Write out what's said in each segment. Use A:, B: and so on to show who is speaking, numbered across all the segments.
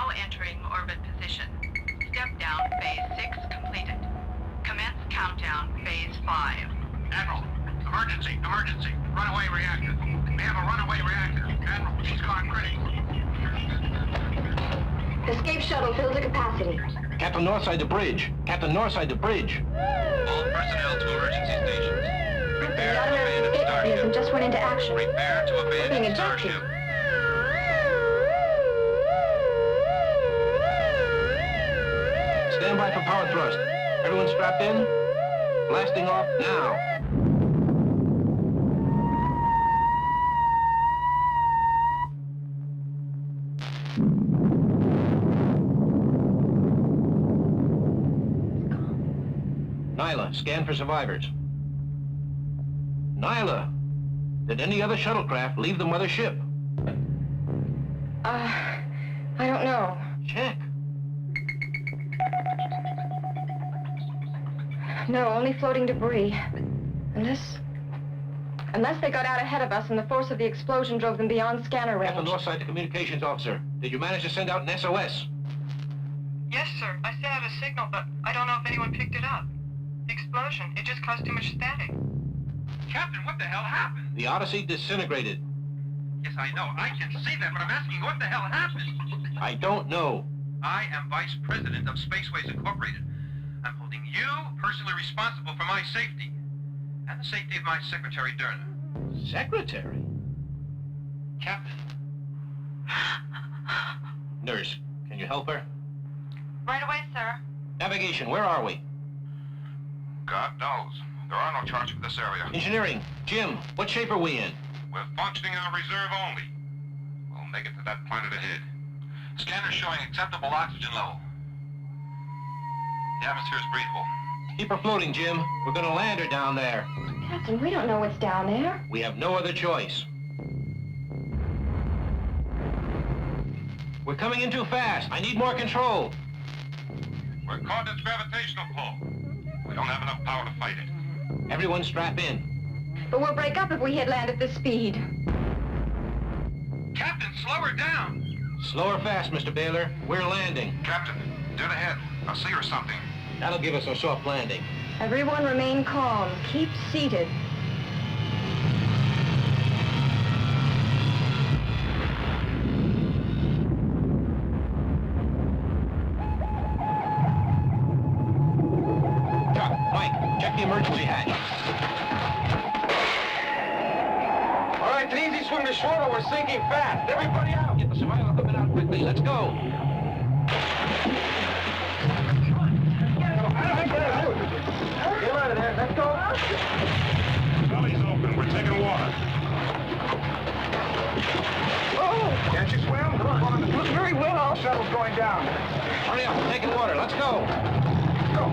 A: now entering orbit position. Step down phase 6 completed. Commence countdown phase 5.
B: Admiral, emergency, emergency. Runaway reactor. We have a runaway reactor. Admiral, she's gone critical.
C: Escape shuttle filled to capacity.
D: Captain Northside to bridge. Captain Northside to bridge.
B: All personnel to emergency stations. Prepare
C: The
B: to
C: automatic
B: abandon
C: escape
B: starship.
C: mechanism just went into action.
B: Prepare to
C: Being
B: abandon
C: ejected.
B: starship.
D: Stand by for power thrust. Everyone strapped in? Blasting off now. Nyla, scan for survivors. Nyla, did any other shuttlecraft leave the mothership?
C: I don't know.
D: Check.
C: No, only floating debris. Unless they got out ahead of us and the force of the explosion drove them beyond scanner range.
D: Captain Northside to communications officer. Did you manage to send out an SOS?
E: Yes, sir. I sent out a signal, but I don't know if anyone picked it up. The explosion, it just caused too much static.
B: Captain, what the hell happened?
D: The Odyssey disintegrated.
B: Yes, I know. I can see that, but I'm asking what the hell happened?
D: I don't know.
B: I am Vice President of Spaceways Incorporated. I'm holding you personally responsible for my safety. And the safety of my secretary, Derna.
D: Secretary?
B: Captain.
D: Nurse, can you help her?
E: Right away, sir.
D: Navigation, where are we?
B: God knows. There are no charts for this area.
D: Engineering, Jim, what shape are we in?
B: We're functioning on reserve only. We'll make it to that planet ahead. Scanner showing acceptable oxygen level. The atmosphere is breathable.
D: Keep her floating, Jim. We're gonna land her down there.
C: Captain, we don't know what's down there.
D: We have no other choice. We're coming in too fast. I need more control.
B: We're caught in its gravitational pull. We don't have enough power to fight it.
D: Everyone strap in.
C: But we'll break up if we hit land at this speed.
B: Captain, slow her down!
D: Slow her fast, Mr. Baylor. We're landing.
B: Captain, dead ahead. I see her something.
D: That'll give us a soft landing.
C: Everyone remain calm. Keep seated.
D: Chuck, Mike, check the emergency hatch.
F: All right, it's an easy swim to shore, but we're sinking fast. Everybody out!
D: Get the survival equipment out quickly. Let's go.
F: Get out of there. Let's go.
B: Belly's open. We're taking water.
F: Oh! Can't you swim? Come on. Not very well. Shuttle's going down.
D: Hurry up, we're taking water. Let's go.
F: Go.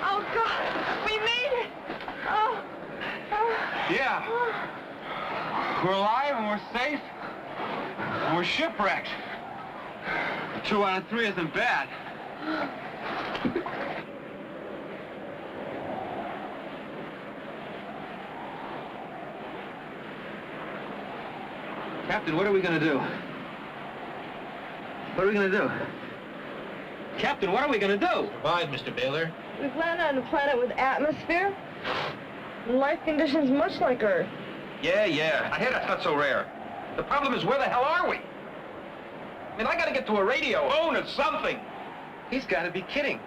C: Oh, God! We made it! Oh!
F: Yeah. We're alive and we're safe. And we're shipwrecked. 2 out of 3 isn't bad. Captain, what are we gonna do? What are we gonna do? Captain, what are we gonna do?
D: Survive, Mr. Baylor.
C: We've landed on a planet with atmosphere and life conditions much like Earth.
F: Yeah. I hear that's not so rare.
D: The problem is, where the hell are we? I mean, I gotta get to a radio, phone, or something. He's gotta be kidding.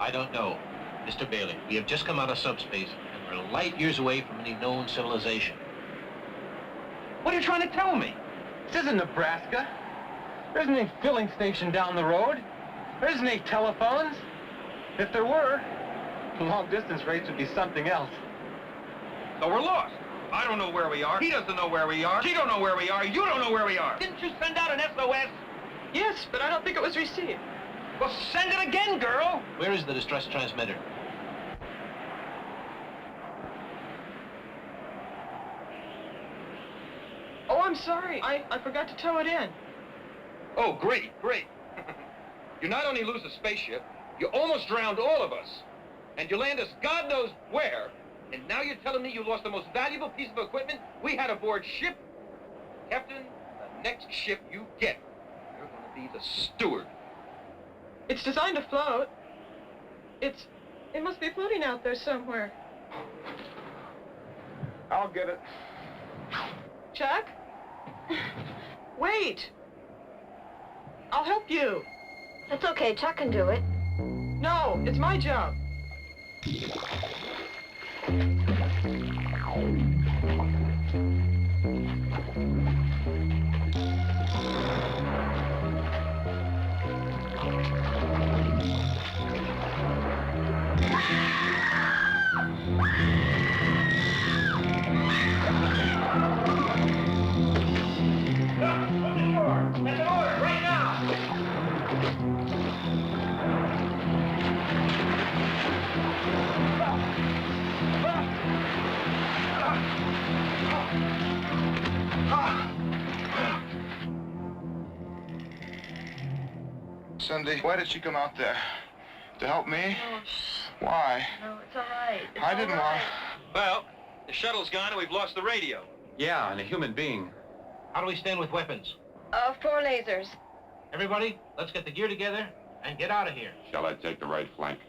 G: I don't know. Mr. Bailey, we have just come out of subspace, and we're light years away from any known civilization.
D: What are you trying to tell me? This isn't Nebraska. There isn't any filling station down the road. There isn't any telephones. If there were, long-distance rates would be something else. So we're lost. I don't know where we are. He doesn't know where we are. She don't know where we are. You don't know where we are. Didn't you send out an SOS?
C: Yes, but I don't think it was received.
D: Well, send it again, girl.
G: Where is the distress transmitter?
C: Oh, I'm sorry. I forgot to tow it in.
D: Oh, great. You not only lose the spaceship, you almost drowned all of us. And you land us God knows where. And now you're telling me you lost the most valuable piece of equipment we had aboard ship? Captain, the next ship you get, you're going to be the steward.
C: It's designed to float. It must be floating out there somewhere.
F: I'll get it.
C: Chuck? Wait! I'll help you.
H: That's okay, Chuck can do it.
C: No, it's my job.
I: Cindy, why did she come out there? To help me?
H: Oh, shh.
I: Why?
H: No, it's all right.
I: I didn't want...
D: Well, the shuttle's gone and we've lost the radio. Yeah, and a human being.
G: How do we stand with weapons?
H: 4 lasers.
G: Everybody, let's get the gear together and get out of here.
I: Shall I take the right flank?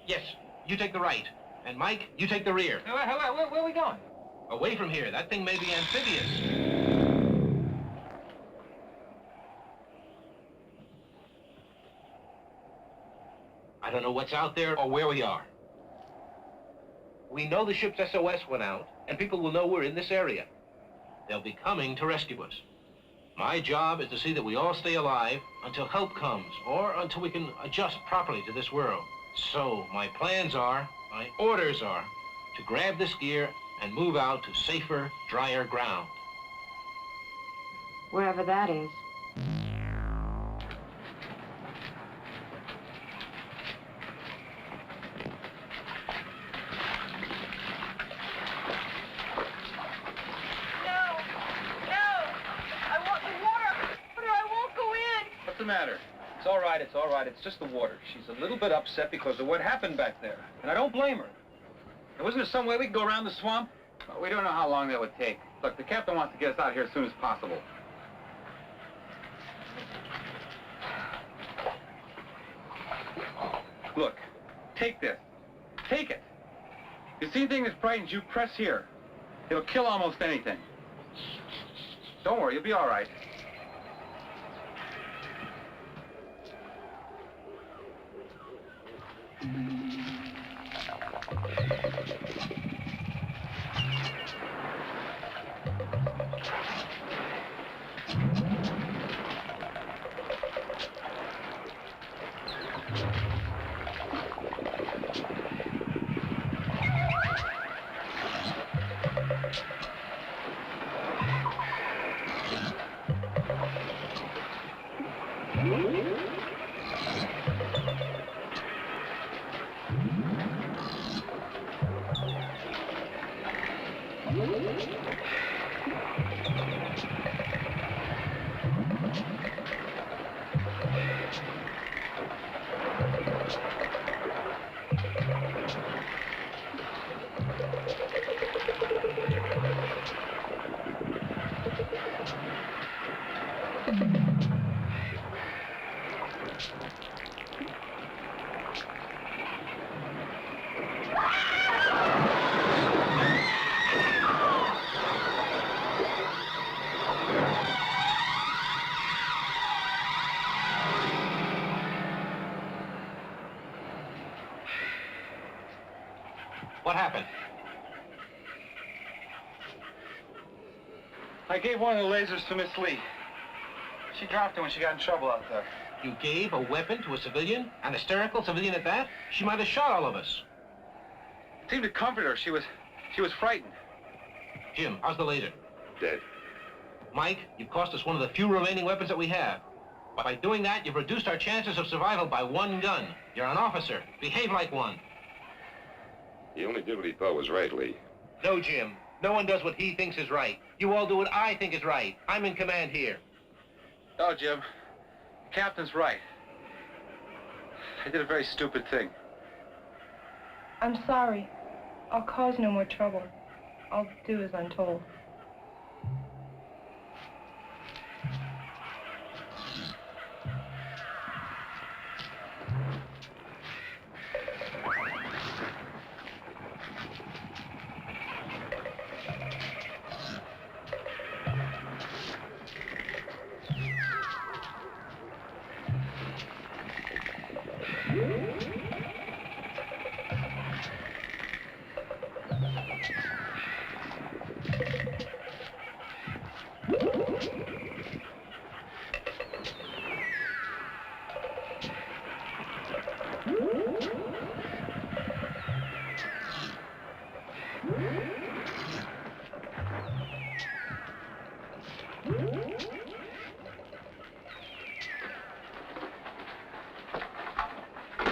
G: Yes, you take the right. And Mike, you take the rear.
D: Where are we going?
G: Away from here. That thing may be amphibious. I don't know what's out there or where we are. We know the ship's SOS went out, and people will know we're in this area. They'll be coming to rescue us. My job is to see that we all stay alive until help comes, or until we can adjust properly to this world. So my plans are, my orders are, to grab this gear and move out to safer, drier ground.
H: Wherever that is.
D: What's the matter? It's all right. It's just the water. She's a little bit upset because of what happened back there. And I don't blame her. And wasn't there some way we could go around the swamp?
F: Well, we don't know how long that would take. Look, the captain wants to get us out of here as soon as possible. Look, take this. Take it. If you see anything that frightens you, press here. It'll kill almost anything. Don't worry, you'll be all right.
G: What happened?
F: I gave one of the lasers to Miss Lee. She dropped it when she got in trouble out there.
G: You gave a weapon to a civilian? An hysterical civilian at that? She might have shot all of us.
F: It seemed to comfort her. She was frightened.
G: Jim, how's the laser?
I: Dead.
G: Mike, you've cost us one of the few remaining weapons that we have. By doing that, you've reduced our chances of survival by one gun. You're an officer. Behave like one.
I: He only did what he thought was right, Lee.
G: No, Jim. No one does what he thinks is right. You all do what I think is right. I'm in command here.
F: Oh, Jim. The captain's right. I did a very stupid thing.
E: I'm sorry. I'll cause no more trouble. I'll do as I'm told.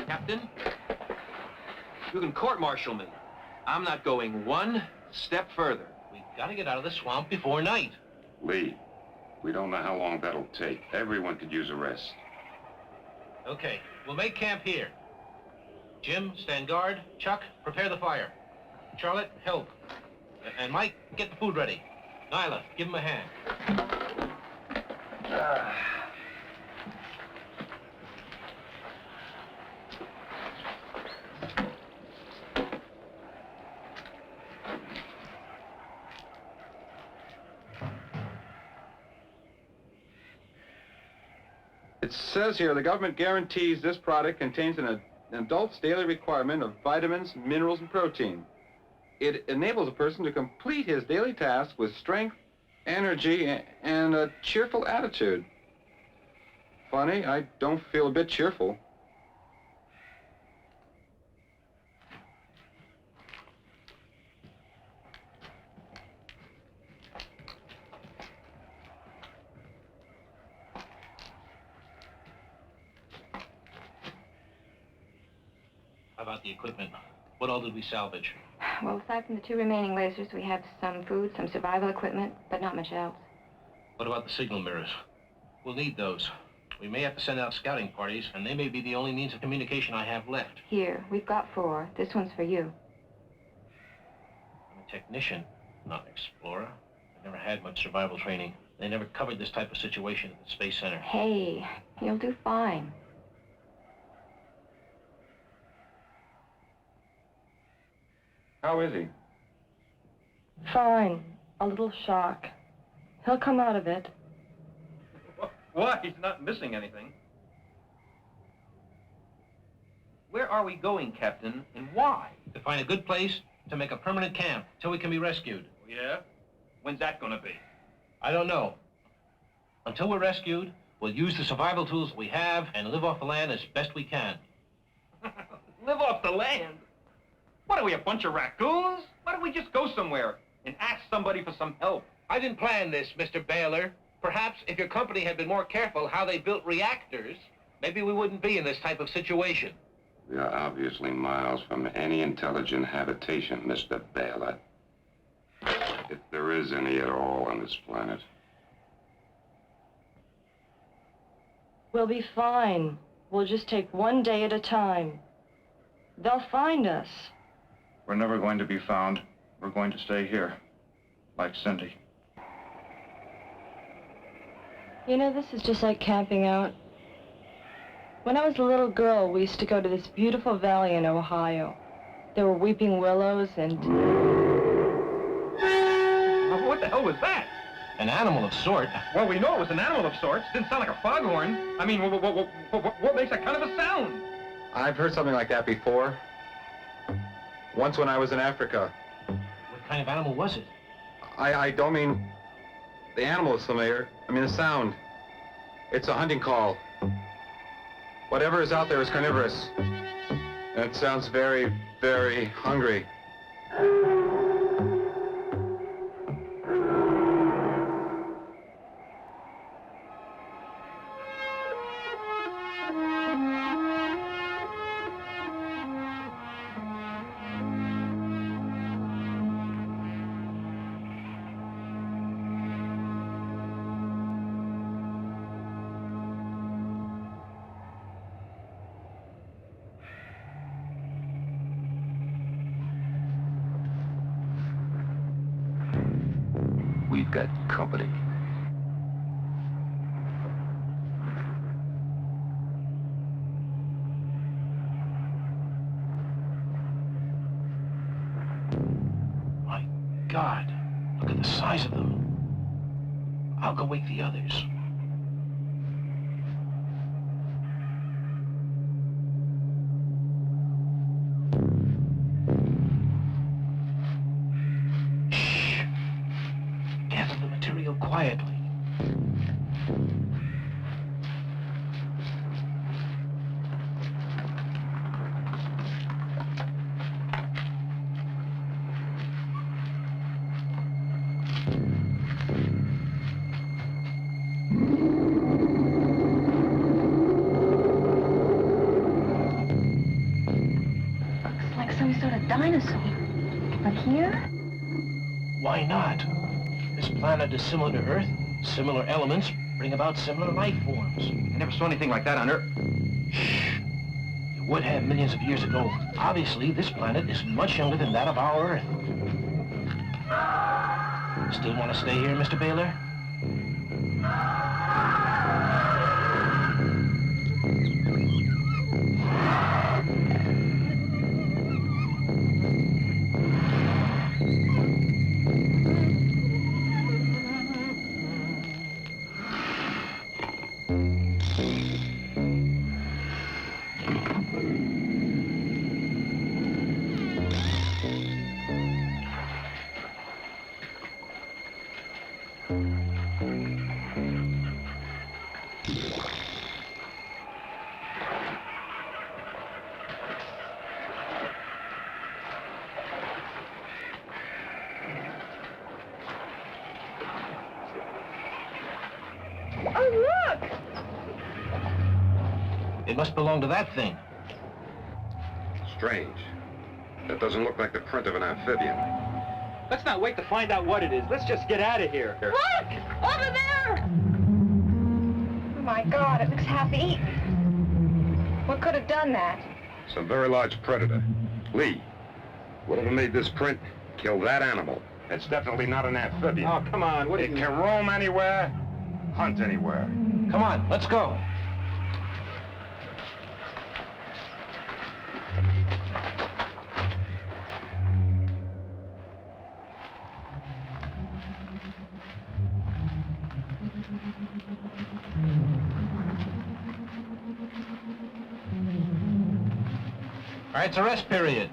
G: Captain?
D: You can court-martial me. I'm not going one step further.
G: We've got to get out of the swamp before night.
I: Lee, we don't know how long that'll take. Everyone could use a rest.
G: Okay, we'll make camp here. Jim, stand guard. Chuck, prepare the fire. Charlotte, help. And Mike, get the food ready. Nyla, give him a hand.
F: It says here the government guarantees this product contains an adult's daily requirement of vitamins, minerals, and protein. It enables a person to complete his daily tasks with strength, energy, and a cheerful attitude. Funny, I don't feel a bit cheerful.
G: How about the equipment? What all did we salvage?
H: Well, aside from the 2 remaining lasers, we have some food, some survival equipment, but not much else.
G: What about the signal mirrors? We'll need those. We may have to send out scouting parties, and they may be the only means of communication I have left.
H: Here, we've got 4. This one's for you.
G: I'm a technician, not an explorer. I've never had much survival training. They never covered this type of situation at the Space Center.
H: Hey, you'll do fine.
F: How is he?
E: Fine. A little shock. He'll come out of it.
D: Why? He's not missing anything. Where are we going, Captain, and why?
G: To find a good place to make a permanent camp till we can be rescued.
D: Yeah? When's that gonna be?
G: I don't know. Until we're rescued, we'll use the survival tools we have and live off the land as best we can.
D: Live off the land? What are we, a bunch of raccoons? Why don't we just go somewhere and ask somebody for some help?
G: I didn't plan this, Mr. Baylor. Perhaps if your company had been more careful how they built reactors, maybe we wouldn't be in this type of situation.
I: We are obviously miles from any intelligent habitation, Mr. Baylor. If there is any at all on this planet.
E: We'll be fine. We'll just take one day at a time. They'll find us.
J: We're never going to be found. We're going to stay here, like Cindy.
E: You know, this is just like camping out. When I was a little girl, we used to go to this beautiful valley in Ohio. There were weeping willows and...
D: What the hell was that?
G: An animal of sort.
D: Well, we know it was an animal of sorts. Didn't sound like a foghorn. I mean, what makes that kind of a sound?
F: I've heard something like that before. Once when I was in Africa.
G: What kind of animal was it?
F: I don't mean the animal is familiar. I mean the sound. It's a hunting call. Whatever is out there is carnivorous. And it sounds very, very hungry.
I: We've got company.
G: My God, look at the size of them. I'll go wake the others. Quietly.
H: Looks like some sort of dinosaur. But here?
G: Why not? This planet is similar to Earth. Similar elements bring about similar life forms.
B: I never saw anything like that on Earth.
G: Shh. You would have millions of years ago. Obviously, this planet is much younger than that of our Earth. Still want to stay here, Mr. Baylor?
C: Oh, look!
G: It must belong to that thing.
I: Strange. That doesn't look like the print of an amphibian.
D: Let's not wait to find out what it is. Let's just get out of here.
C: Look! Over there!
H: Oh my God, it looks half-eaten. What could have done that?
I: Some very large predator. Lee, whatever made this print, kill that animal. It's definitely not an amphibian.
D: Oh, come on. What
I: It can roam anywhere, hunt anywhere.
G: Come on, let's go. All right, it's a rest period.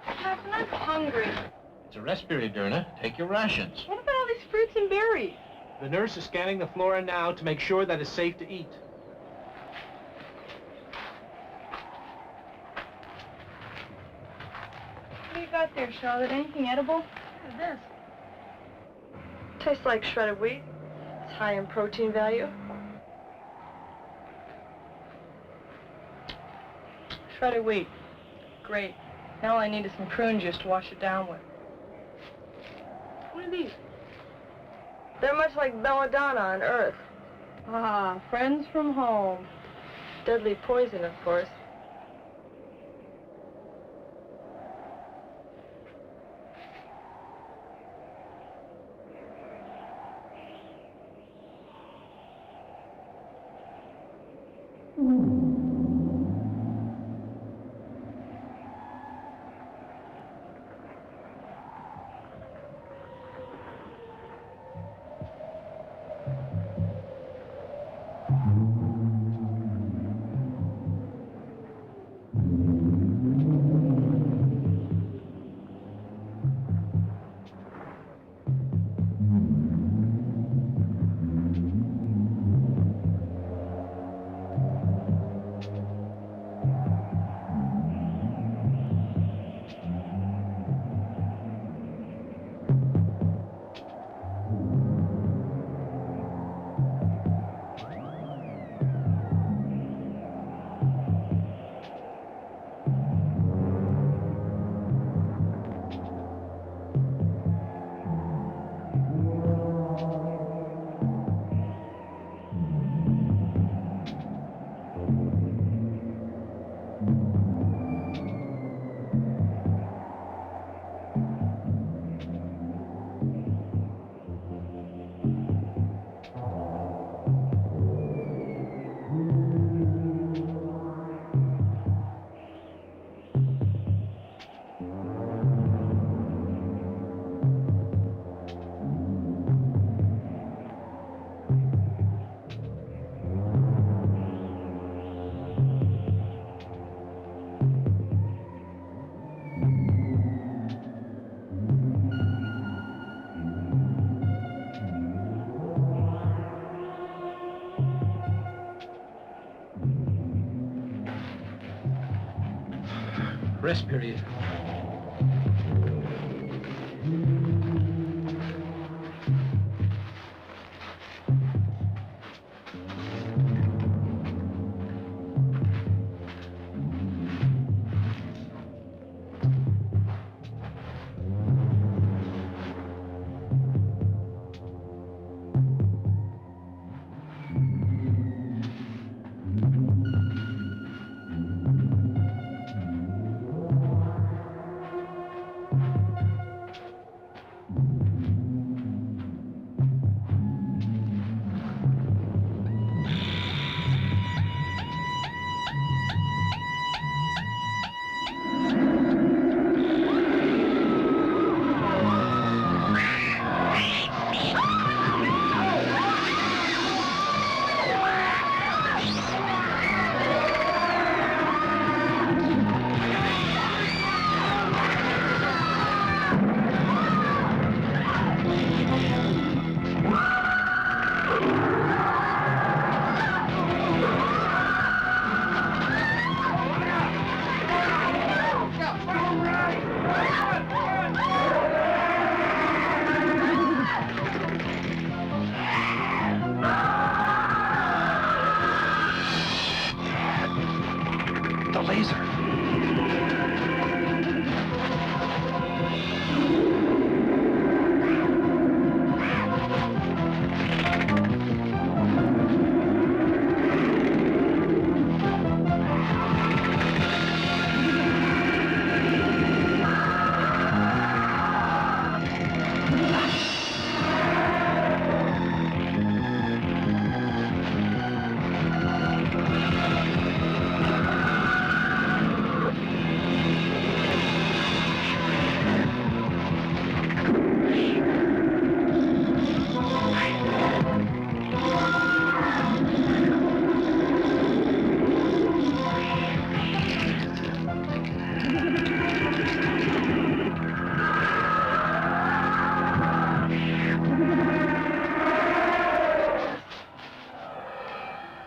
C: Captain, I'm hungry.
G: It's a rest period, Derna. Take your rations.
C: What about all these fruits and berries?
G: The nurse is scanning the flora now to make sure that it's safe to eat.
C: What do you got there, Charlotte? Anything edible? What is this? Tastes like shredded wheat. It's high in protein value. Shredded wheat. Great. Now all I need is some prune juice to wash it down with. What are these? They're much like belladonna on Earth. Ah, friends from home. Deadly poison, of course.
G: Rest period.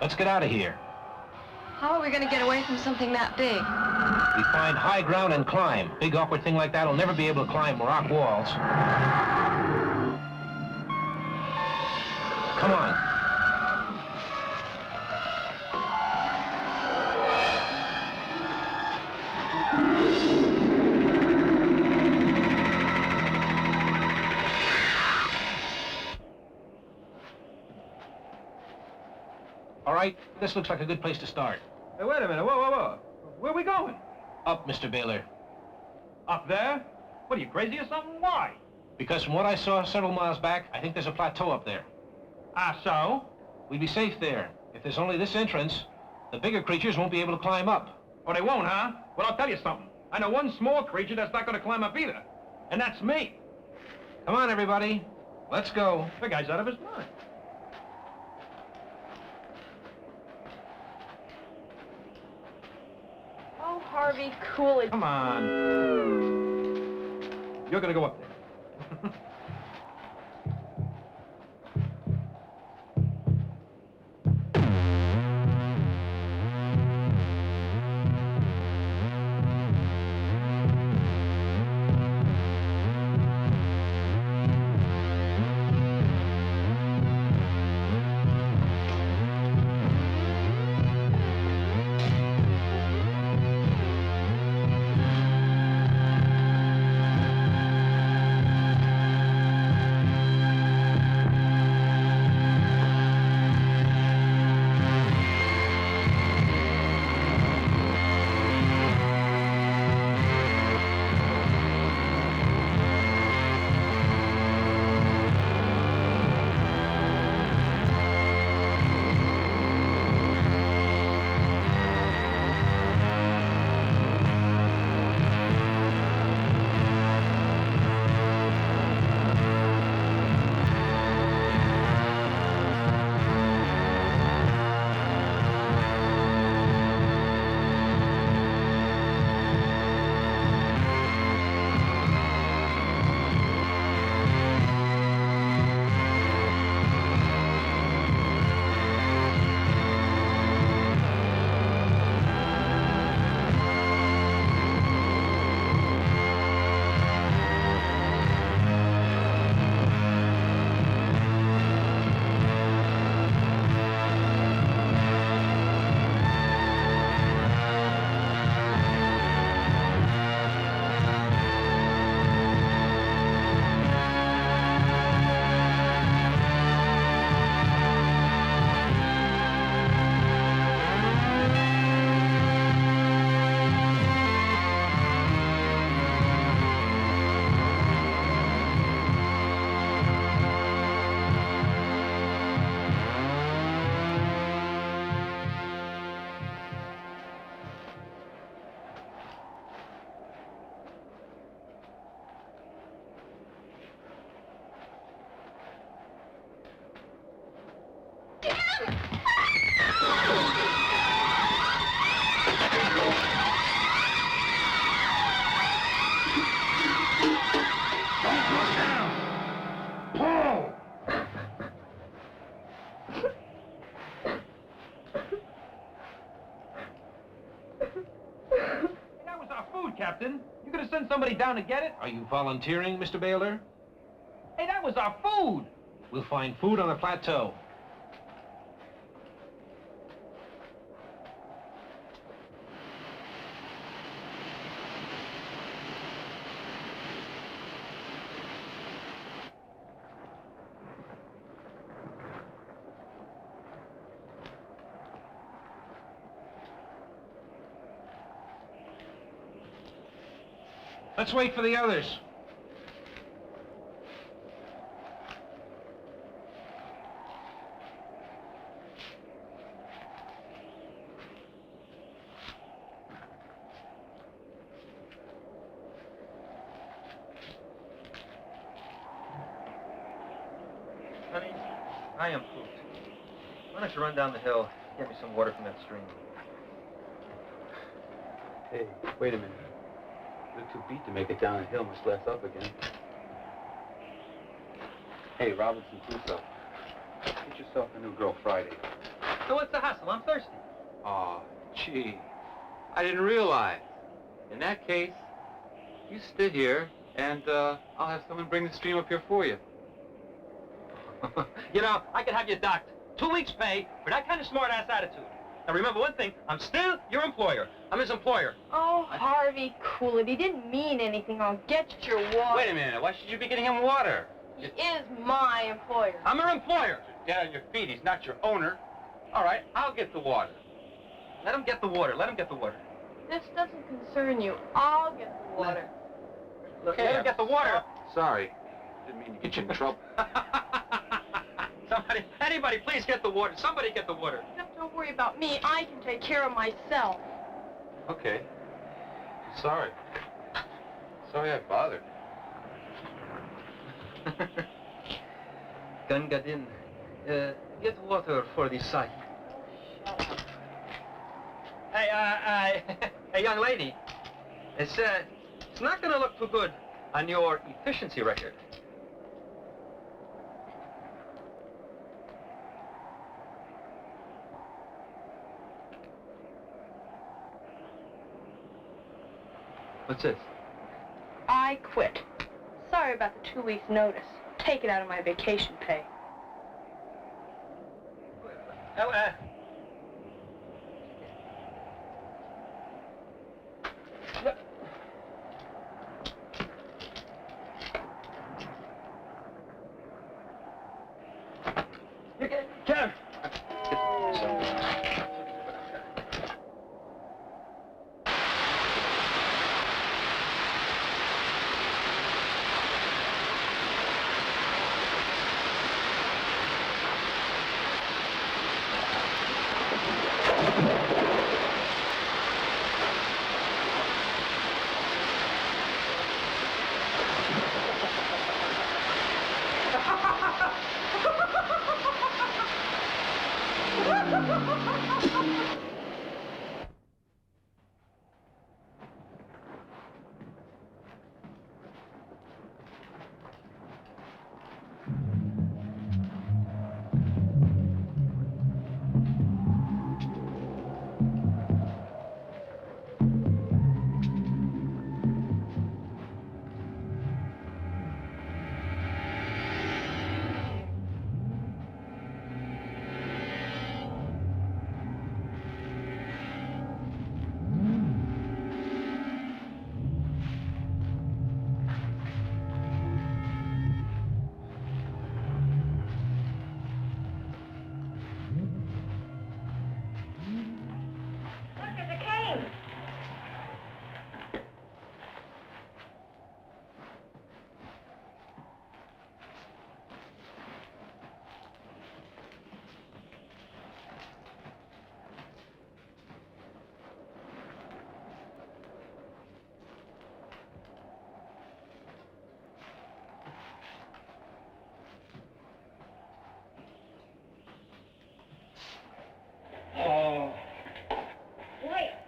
G: Let's get out of here.
E: How are we going to get away from something that big?
G: We find high ground and climb. Big awkward thing like that will never be able to climb rock walls. Come on. All right, this looks like a good place to start.
F: Hey, wait a minute. Whoa, whoa, whoa. Where are we going?
G: Up, Mr. Baylor.
F: Up there? What, are you crazy or something? Why?
G: Because from what I saw several miles back, I think there's a plateau up there.
F: Ah, so?
G: We'd be safe there. If there's only this entrance, the bigger creatures won't be able to climb up.
F: Oh, they won't, huh? Well, I'll tell you something. I know one small creature that's not going to climb up either. And that's me.
G: Come on, everybody. Let's go.
F: The guy's out of his mind.
C: Oh, Harvey, cool it.
F: Come on. You're going to go up there.
D: That was our food, Captain. You gonna send somebody down to get it?
G: Are you volunteering, Mr. Baylor?
D: Hey, that was our food!
G: We'll find food on the plateau. Let's wait for the others.
K: Honey, I am pooped. Why don't you run down the hill, get me some water from that stream?
F: Hey, wait a minute. You're too beat to make it down the hill, much less up again. Hey, Robinson Crusoe. Get yourself a new girl Friday.
K: So what's the hustle? I'm thirsty.
F: Aw, gee. I didn't realize. In that case, you sit here, and I'll have someone bring the stream up here for you.
K: You know, I could have you docked. 2 weeks' pay for that kind of smart-ass attitude. Now remember one thing, I'm still your employer. I'm his employer.
H: Oh, Harvey, cool it. He didn't mean anything. I'll get your water.
F: Wait a minute. Why should you be getting him water?
H: He is my employer.
K: I'm her employer.
F: Get on your feet. He's not your owner. All right, I'll get the water.
K: Let him get the water. Let him get the water.
H: This doesn't concern you. I'll get the water.
K: Let him get the water.
F: Sorry. Didn't mean to get you in trouble.
K: Somebody, anybody, please get the water. Somebody get the water.
H: Don't worry about me. I can take care of myself.
F: Okay. Sorry. Sorry I bothered.
K: Gangadin, get water for the site. Hey, hey, young lady. It's not gonna look too good on your efficiency record. What's this?
H: I quit. Sorry about the 2 weeks' notice. Take it out of my vacation pay.
K: Oh, Kevin!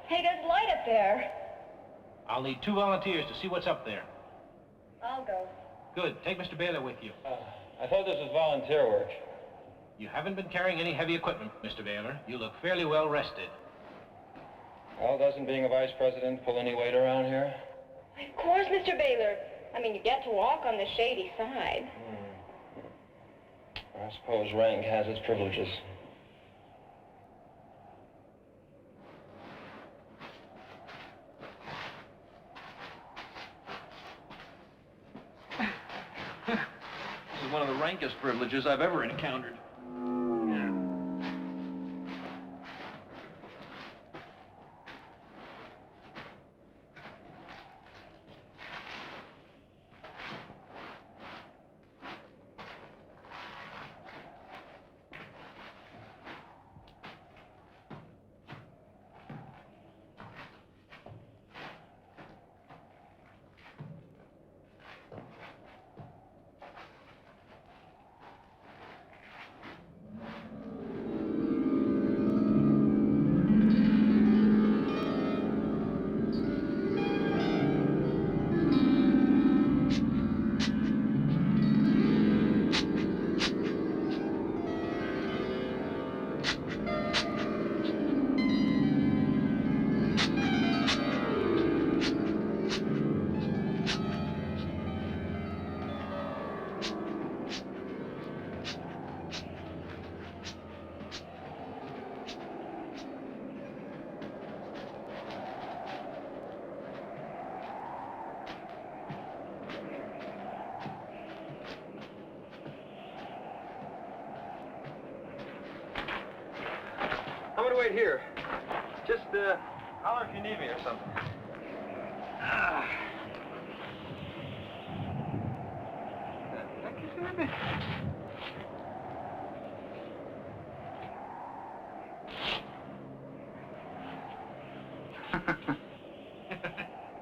H: Hey, there's light up there.
G: I'll need 2 volunteers to see what's up there.
H: I'll go.
G: Good. Take Mr. Baylor with you.
D: I thought this was volunteer work.
G: You haven't been carrying any heavy equipment, Mr. Baylor. You look fairly well rested.
D: Well, doesn't being a vice president pull any weight around here?
H: Of course, Mr. Baylor. I mean, you get to walk on the shady side.
D: I suppose rank has its privileges.
K: This is one of the rankest privileges I've ever encountered.
D: I'm gonna wait here. Just, holler if you need me or something.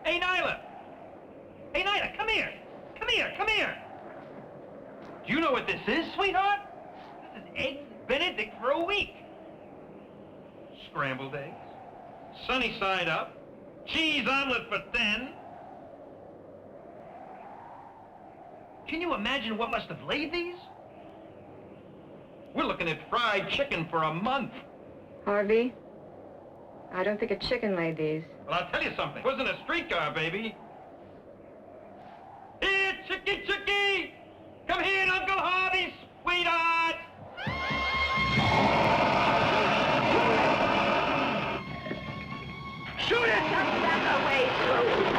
K: Hey, Nyla! Hey, Nyla, come here! Come here, come here! Do you know what this is, sweetheart? This is Eggs Benedict for a week. Scrambled eggs, sunny side up, cheese omelet for 10. Can you imagine what must have laid these? We're looking at fried chicken for a month.
C: Harvey, I don't think a chicken laid these.
K: Well, I'll tell you something. It wasn't a streetcar, baby. Here, Chicky, Chicky! Come here, Uncle Harvey, sweetheart! Shoot it!
H: That's the way through.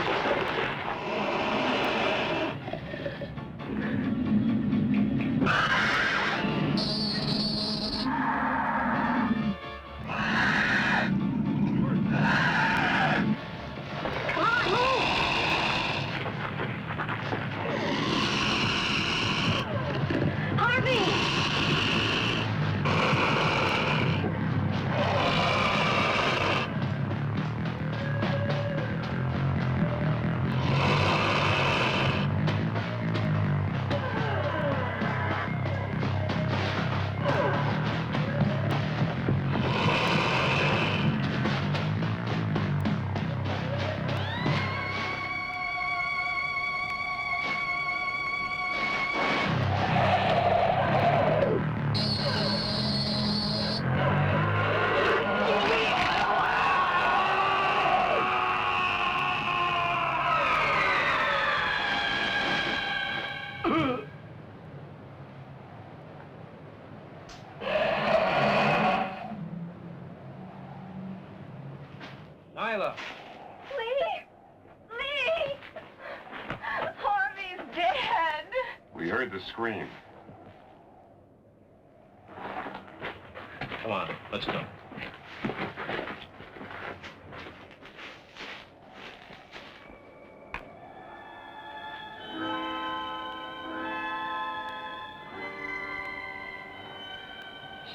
K: Nyla.
H: Lee! Lee! Harvey's dead.
I: We heard the scream.
G: Come on, let's go.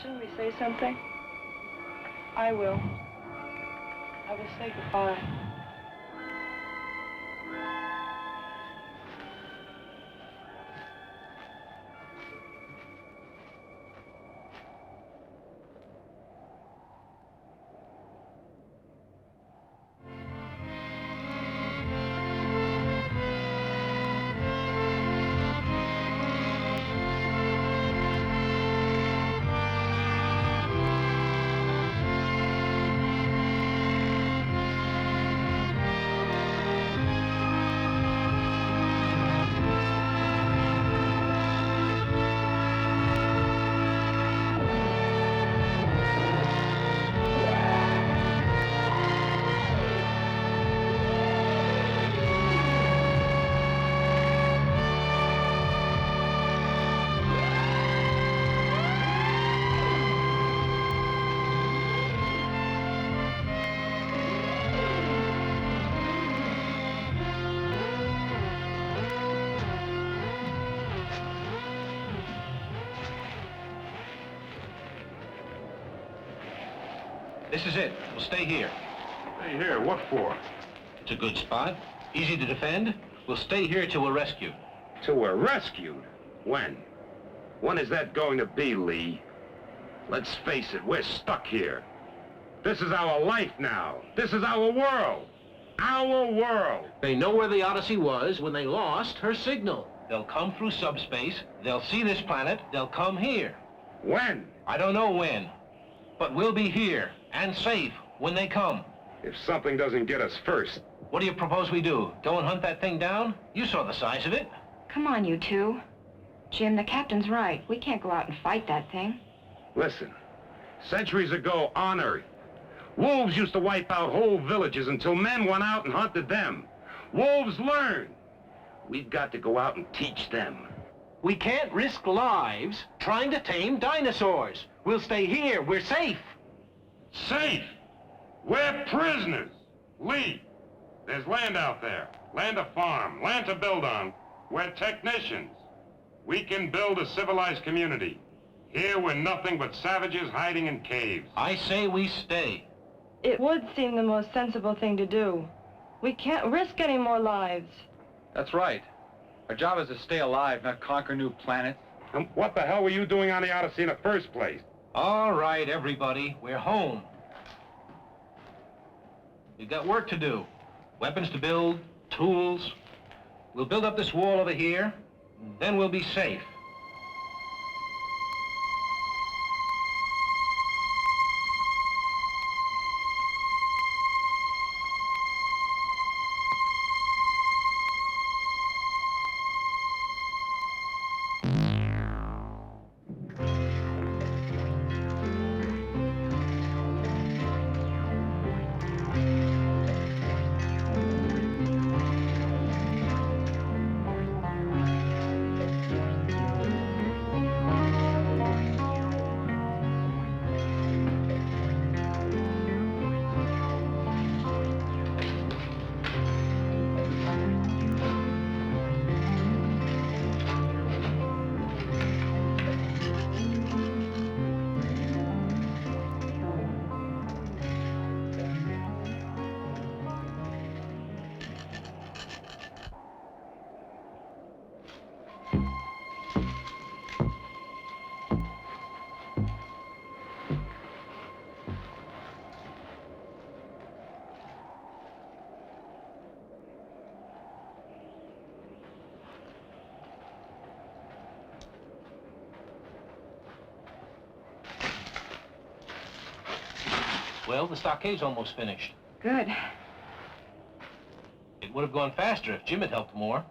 C: Shouldn't we say something? I will. I will say goodbye.
G: This is it. We'll stay here.
J: Hey, here, what for?
G: It's a good spot. Easy to defend. We'll stay here till we're rescued.
I: Till we're rescued? When? When is that going to be, Lee? Let's face it, we're stuck here. This is our life now. This is our world. Our world.
G: They know where the Odyssey was when they lost her signal. They'll come through subspace. They'll see this planet. They'll come here.
I: When?
G: I don't know when, but we'll be here and safe when they come.
I: If something doesn't get us first.
G: What do you propose we do? Go and hunt that thing down? You saw the size of it.
H: Come on, you two. Jim, the captain's right. We can't go out and fight that thing.
I: Listen, centuries ago on Earth, wolves used to wipe out whole villages until men went out and hunted them. Wolves learned. We've got to go out and teach them.
G: We can't risk lives trying to tame dinosaurs. We'll stay here. We're safe.
I: Safe? We're prisoners. Lee, there's land out there. Land to farm, land to build on. We're technicians. We can build a civilized community. Here we're nothing but savages hiding in caves.
G: I say we stay.
E: It would seem the most sensible thing to do. We can't risk any more lives.
F: That's right. Our job is to stay alive, not conquer new planets.
I: And what the hell were you doing on the Odyssey in the first place?
G: All right, everybody. We're home. We've got work to do. Weapons to build, tools. We'll build up this wall over here, and then we'll be safe. Well, the stockade's almost finished.
H: Good.
G: It would have gone faster if Jim had helped more.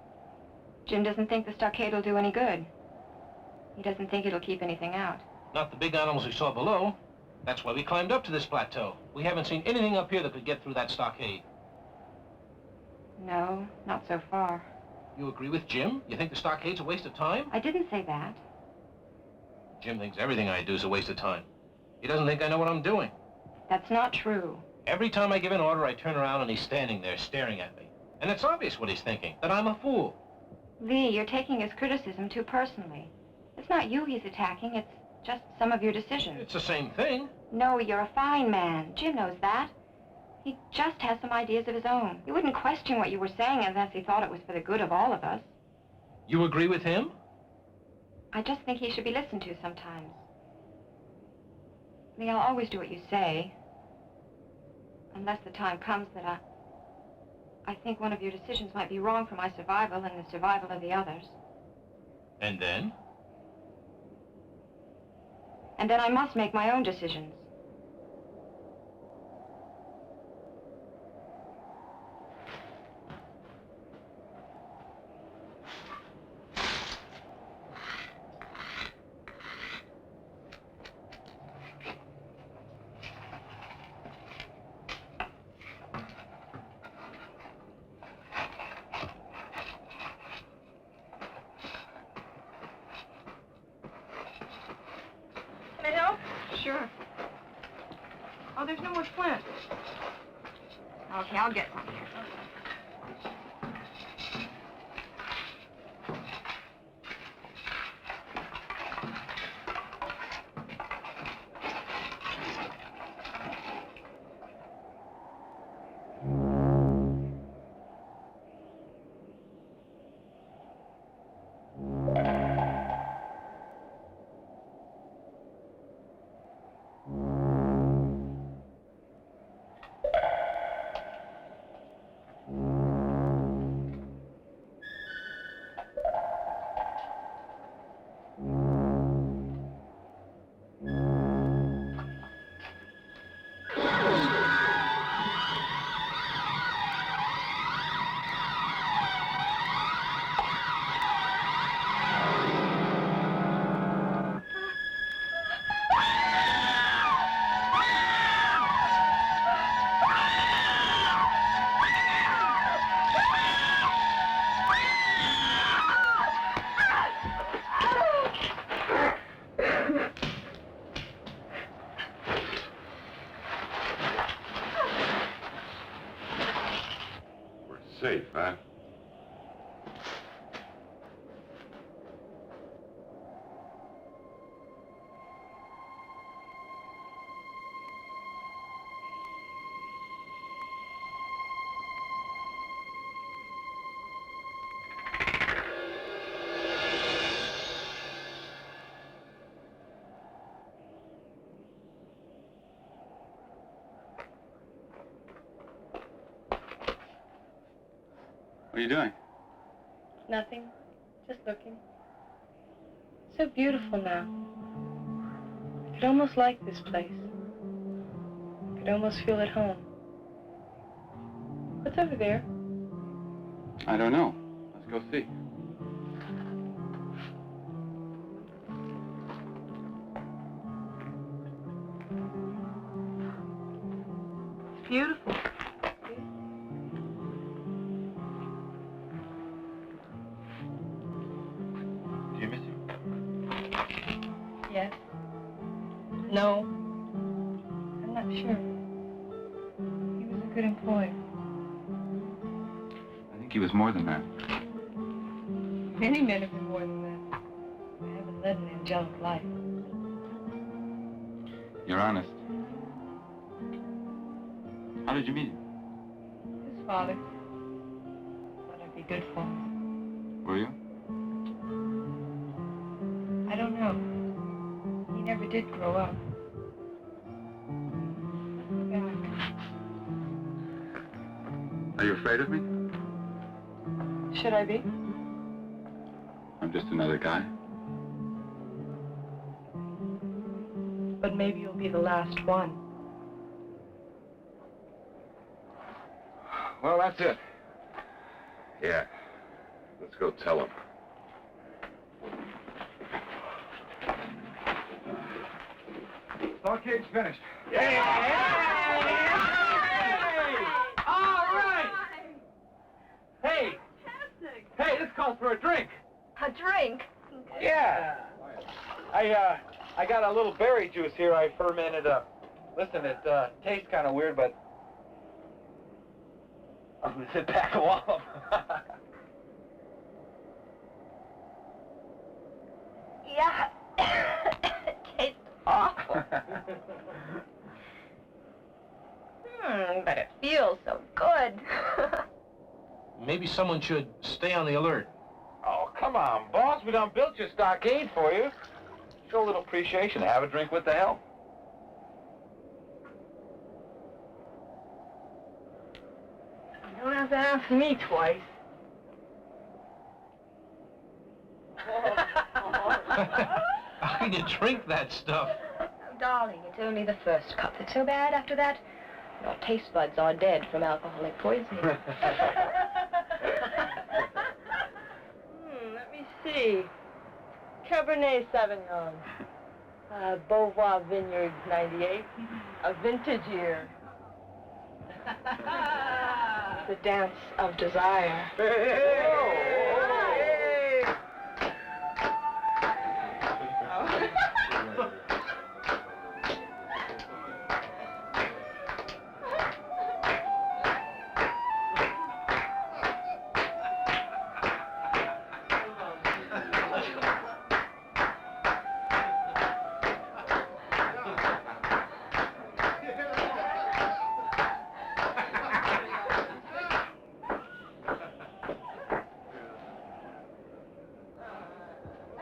H: Jim doesn't think the stockade will do any good. He doesn't think it'll keep anything out.
G: Not the big animals we saw below. That's why we climbed up to this plateau. We haven't seen anything up here that could get through that stockade.
H: No, not so far.
G: You agree with Jim? You think the stockade's a waste of time?
H: I didn't say that.
G: Jim thinks everything I do is a waste of time. He doesn't think I know what I'm doing.
H: That's not true.
G: Every time I give an order, I turn around and he's standing there staring at me. And it's obvious what he's thinking, that I'm a fool.
H: Lee, you're taking his criticism too personally. It's not you he's attacking, it's just some of your decisions.
G: It's the same thing.
H: No, you're a fine man. Jim knows that. He just has some ideas of his own. He wouldn't question what you were saying unless he thought it was for the good of all of us.
G: You agree with him?
H: I just think he should be listened to sometimes. Lee, I'll always do what you say. Unless the time comes that I think one of your decisions might be wrong for my survival and the survival of the others.
G: And then?
H: And then I must make my own decisions.
C: Can I help?
H: Sure.
C: Oh, there's no more flint.
H: Okay, I'll get some here.
I: safe, huh?
F: What are you doing?
C: Nothing. Just looking. So beautiful now. I could almost like this place. I could almost feel at home. What's over there?
F: I don't know. Let's go see.
C: It's beautiful.
F: Do you miss him?
C: Yes. No. I'm not sure. He was a good employee.
F: I think he was more than that.
C: Many men have been more than that. I haven't led an angelic life.
F: You're honest. How did you meet him?
C: His father. Thought I'd be good for him.
F: Were you?
C: I don't know. He never did grow up.
F: Are you afraid of me?
C: Should I be?
F: I'm just another guy.
C: But maybe you'll be the last one.
J: Well, that's it. Yeah. Let's go tell him.
D: Stockades finished.
K: All right! Hey! Hey, this calls for a drink.
C: A drink?
K: Yeah. I got a little berry juice here I fermented up. Listen, it tastes kind of weird, but I'm gonna sit back a wallop.
C: Yeah. It tastes awful. But it feels so good.
G: Maybe someone should stay on the alert.
K: Oh, come on, boss. We done built your stockade for you. Show a little appreciation. Have a drink with the help.
C: You don't have to ask me twice.
G: How can you drink that stuff?
E: Oh, darling, it's only the first cup that's so bad. After that, your taste buds are dead from alcoholic poisoning.
C: Let me see. Cabernet Sauvignon. Beauvoir Vineyard 98. A vintage year. The dance of desire.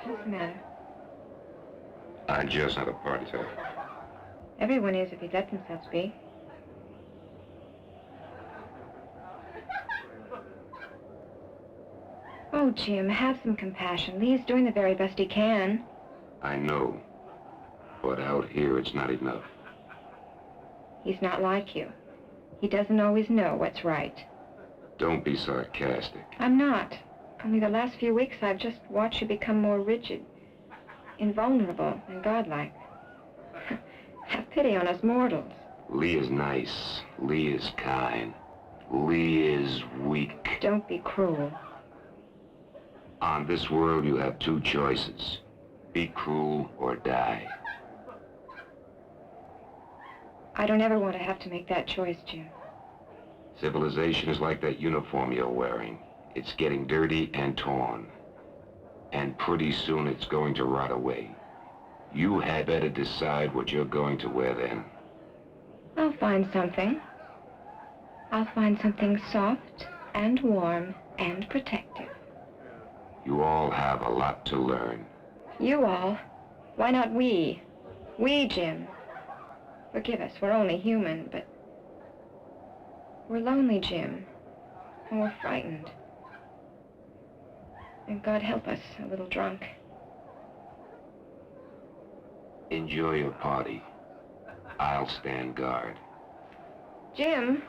H: What's the matter?
J: I'm just not a party type.
H: Everyone is if he lets himself be. Oh, Jim, have some compassion. Lee is doing the very best he can.
J: I know. But out here, it's not enough.
H: He's not like you. He doesn't always know what's right.
J: Don't be sarcastic.
H: I'm not. Only the last few weeks I've just watched you become more rigid, invulnerable, and godlike. Have pity on us mortals.
J: Lee is nice. Lee is kind. Lee is weak.
H: Don't be cruel.
J: On this world, you have two choices. Be cruel or die.
H: I don't ever want to have to make that choice, Jim.
J: Civilization is like that uniform you're wearing. It's getting dirty and torn. And pretty soon it's going to rot away. You had better decide what you're going to wear then.
H: I'll find something. I'll find something soft and warm and protective.
J: You all have a lot to learn.
H: You all. Why not we? We, Jim. Forgive us, we're only human, but we're lonely, Jim, and we're frightened. And God help us, a little drunk.
J: Enjoy your party. I'll stand guard.
H: Jim,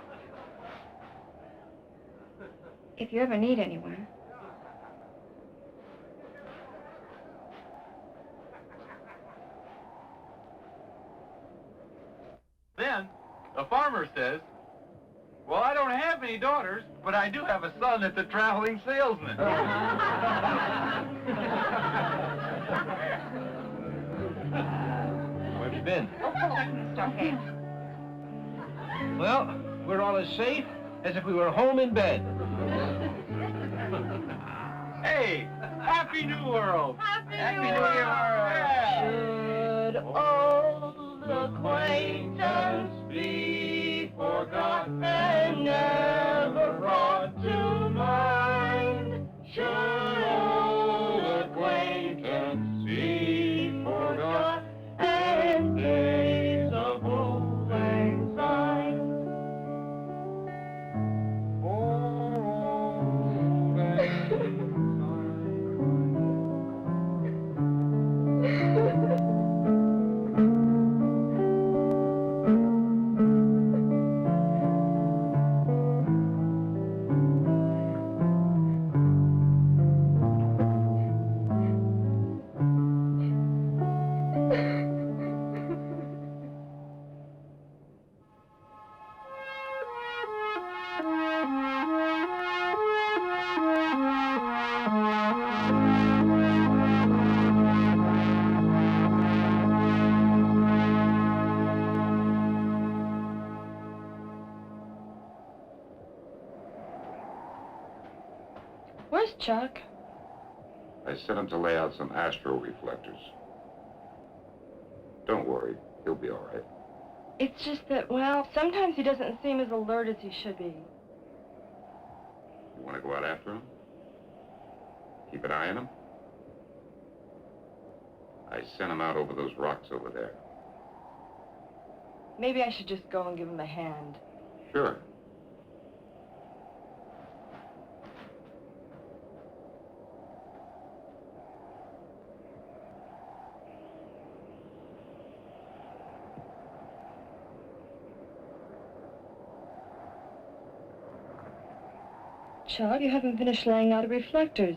H: if you ever need anyone.
F: Then, the farmer says, well, I don't have any daughters, but I do have a son that's a traveling salesman.
G: Where have you been?
H: Okay.
G: Well, we're all as safe as if we were home in bed.
F: Hey, Happy New World! Happy New Year! Yeah.
C: Should old acquaintance be forgot and never brought to mind? Should old acquaintance be forgot and days of old lang syne?
E: Where's Chuck?
J: I sent him to lay out some astro reflectors. Don't worry, he'll be all right.
E: It's just that, well, sometimes he doesn't seem as alert as he should be.
J: You want to go out after him? Keep an eye on him? I sent him out over those rocks over there.
E: Maybe I should just go and give him a hand.
J: Sure.
E: Chuck, you haven't finished laying out the reflectors.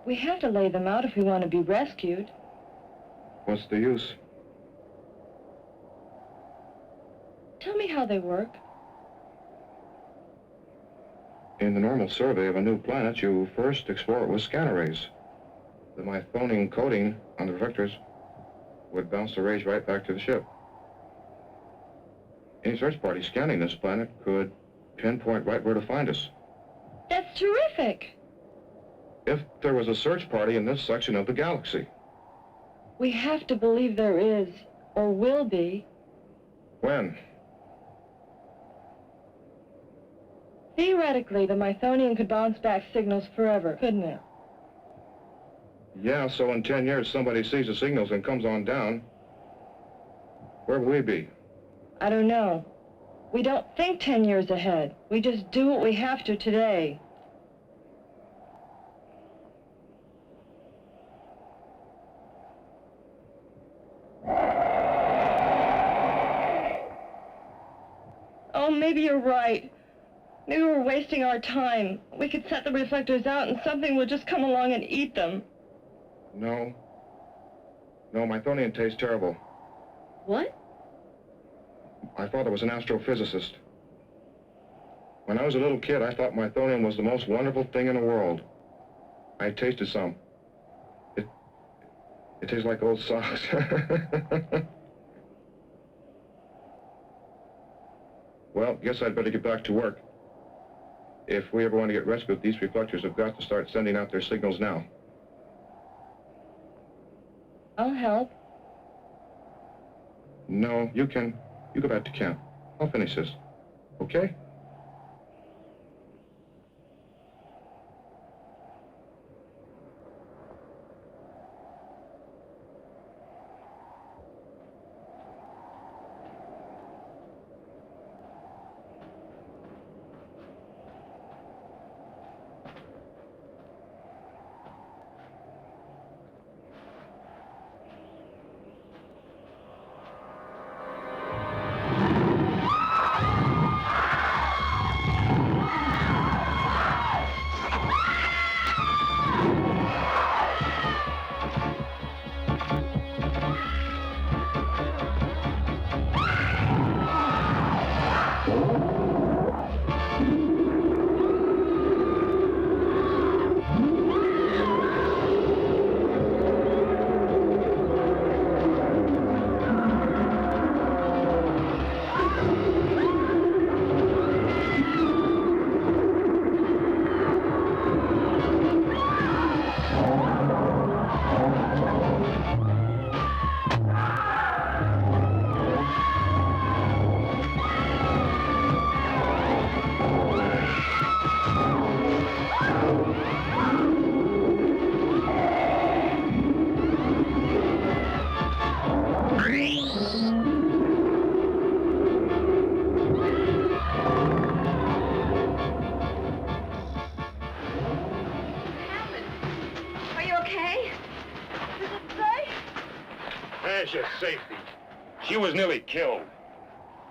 E: We have to lay them out if we want to be rescued.
L: What's the use?
E: Tell me how they work.
L: In the normal survey of a new planet, you first explore it with scanner rays. The methonium coating on the reflectors would bounce the rays right back to the ship. Any search party scanning this planet could pinpoint right where to find us.
E: That's terrific.
L: If there was a search party in this section of the galaxy.
E: We have to believe there is, or will be.
L: When?
E: Theoretically, the Mythonian could bounce back signals forever, couldn't it?
L: Yeah, so in 10 years somebody sees the signals and comes on down. Where will we be?
E: I don't know. We don't think 10 years ahead. We just do what we have to today. Oh, maybe you're right. Maybe we're wasting our time. We could set the reflectors out and something would just come along and eat them.
L: No. No, Mythonian tastes terrible.
E: What?
L: My father was an astrophysicist. When I was a little kid, I thought Mythonian was the most wonderful thing in the world. I tasted some. It tastes like old socks. Well, guess I'd better get back to work. If we ever want to get rescued, these reflectors have got to start sending out their signals now.
E: I'll help.
L: No, you can. You go back to camp. I'll finish this. Okay?
H: Are you okay?
C: Is it safe?
I: There's your safety. She was nearly killed.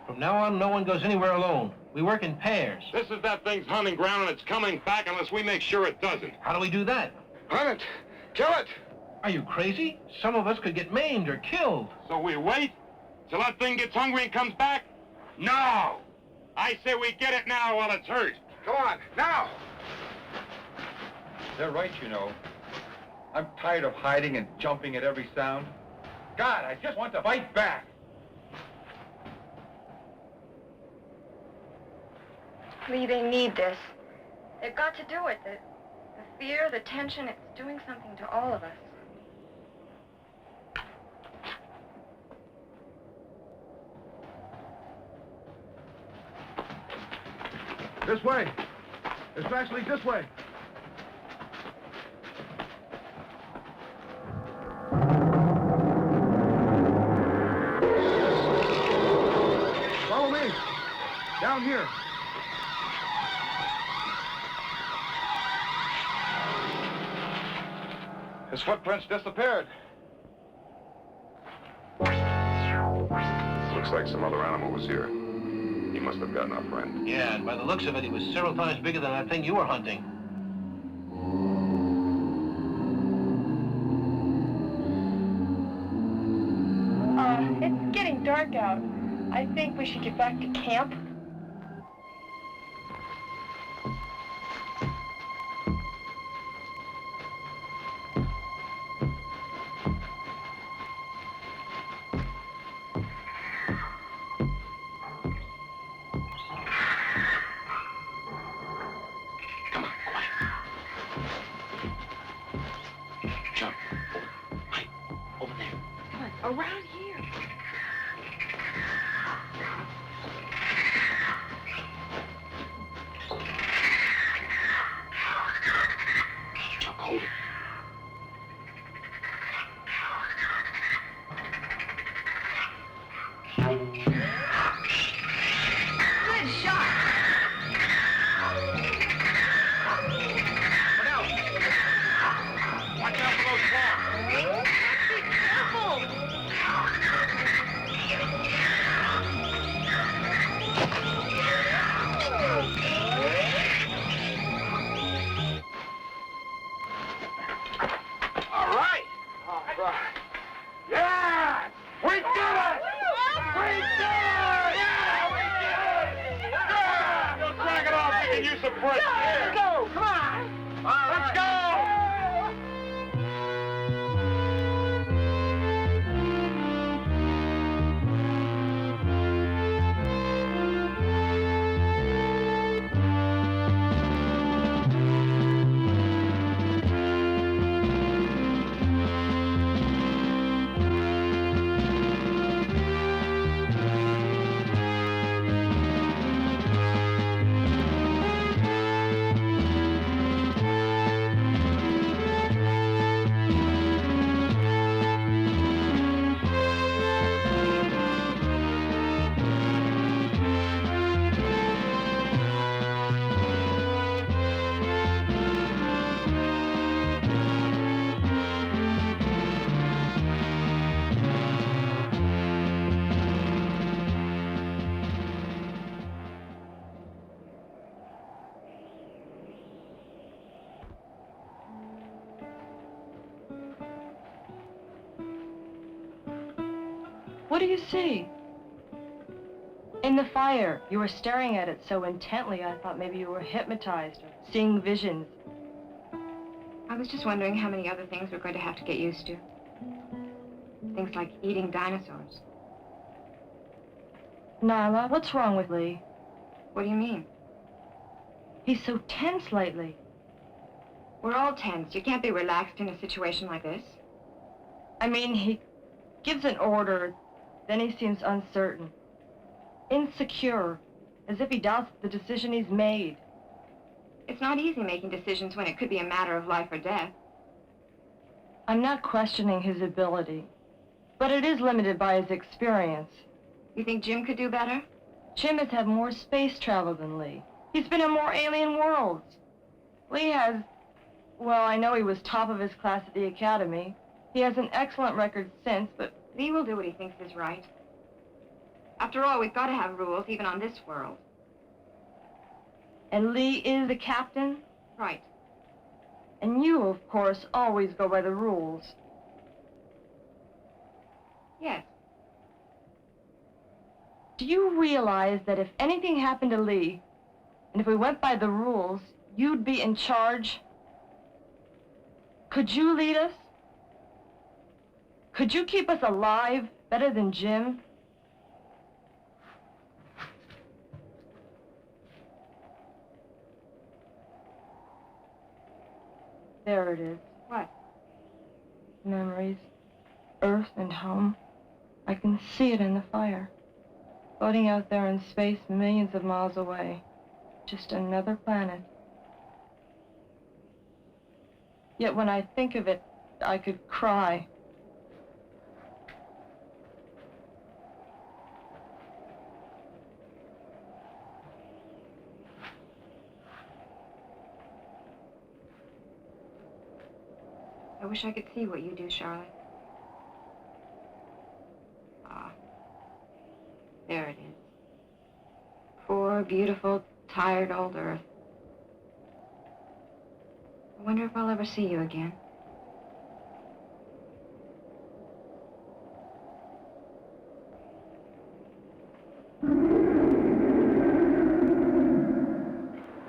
G: From now on, no one goes anywhere alone. We work in pairs.
I: This is that thing's hunting ground, and it's coming back unless we make sure it doesn't.
G: How do we do that?
I: Hunt it! Kill it!
G: Are you crazy? Some of us could get maimed or killed.
I: So we wait till that thing gets hungry and comes back? No! I say we get it now while it's hurt. Come on, now!
F: They're right, you know. I'm tired of hiding and jumping at every sound. God, I just want to fight back.
H: Lee, they need this. They've got to do it. The fear, the tension, it's doing something to all of us.
L: This way. This tracks lead this way. Follow me. Down here.
F: His footprints disappeared.
J: Looks like some other animal was here. He must have gotten our friend.
G: Yeah, and by the looks of it, he was several times bigger than that thing you were hunting.
C: It's getting dark out. I think we should get back to camp.
H: Around here.
G: Jump, hold it.
H: Good shot.
I: Look out! Watch out for those claws!
C: Be careful!
I: All right! Yeah! We did it! We did it! Yeah, we did it! Yeah! Don't drag it off. We can use some fresh air.
C: Let's go! Come on!
I: Let's go!
E: What do you see? In the fire, you were staring at it so intently, I thought maybe you were hypnotized or seeing visions.
H: I was just wondering how many other things we're going to have to get used to. Things like eating dinosaurs.
E: Nyla, what's wrong with Lee?
H: What do you mean?
E: He's so tense lately.
H: We're all tense. You can't be relaxed in a situation like this.
E: I mean, he gives an order, then he seems uncertain. Insecure, as if he doubts the decision he's made.
H: It's not easy making decisions when it could be a matter of life or death.
E: I'm not questioning his ability, but it is limited by his experience.
H: You think Jim could do better?
E: Jim has had more space travel than Lee. He's been in more alien worlds. Lee has, well, I know he was top of his class at the academy. He has an excellent record since, but
H: Lee will do what he thinks is right. After all, we've got to have rules, even on this world.
E: And Lee is the captain?
H: Right.
E: And you, of course, always go by the rules.
H: Yes.
E: Do you realize that if anything happened to Lee, and if we went by the rules, you'd be in charge? Could you lead us? Could you keep us alive better than Jim? There it is.
H: What?
E: Memories. Earth and home. I can see it in the fire. Floating out there in space millions of miles away. Just another planet. Yet when I think of it, I could cry.
H: I wish I could see what you do, Charlotte. Ah. There it is. Poor, beautiful, tired old Earth. I wonder if I'll ever see you again.